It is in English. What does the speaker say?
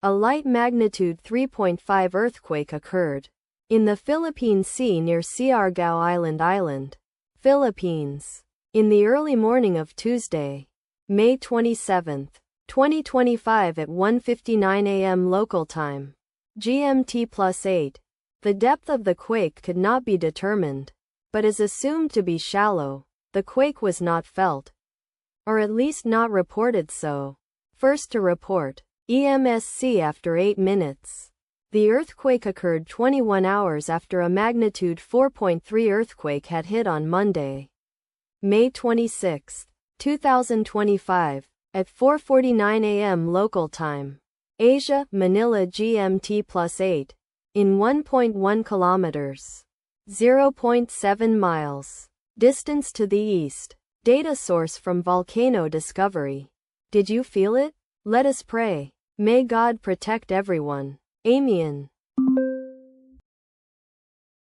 A light magnitude 3.5 earthquake occurred in the Philippine Sea near Siargao Island, Philippines, in the early morning of Tuesday, May 27, 2025 at 1:59 a.m. local time, GMT+8. The depth of the quake could not be determined, but is assumed to be shallow. The quake was not felt, or at least not reported so. First to report, EMSC after 8 minutes. The earthquake occurred 21 hours after a magnitude 4.3 earthquake had hit on Monday, May 26, 2025, at 4:49 a.m. local time, Asia, Manila GMT+8, in 1.1 kilometers, 0.7 miles, distance to the east. Data source from Volcano Discovery. Did you feel it? Let us pray. May God protect everyone. Amen.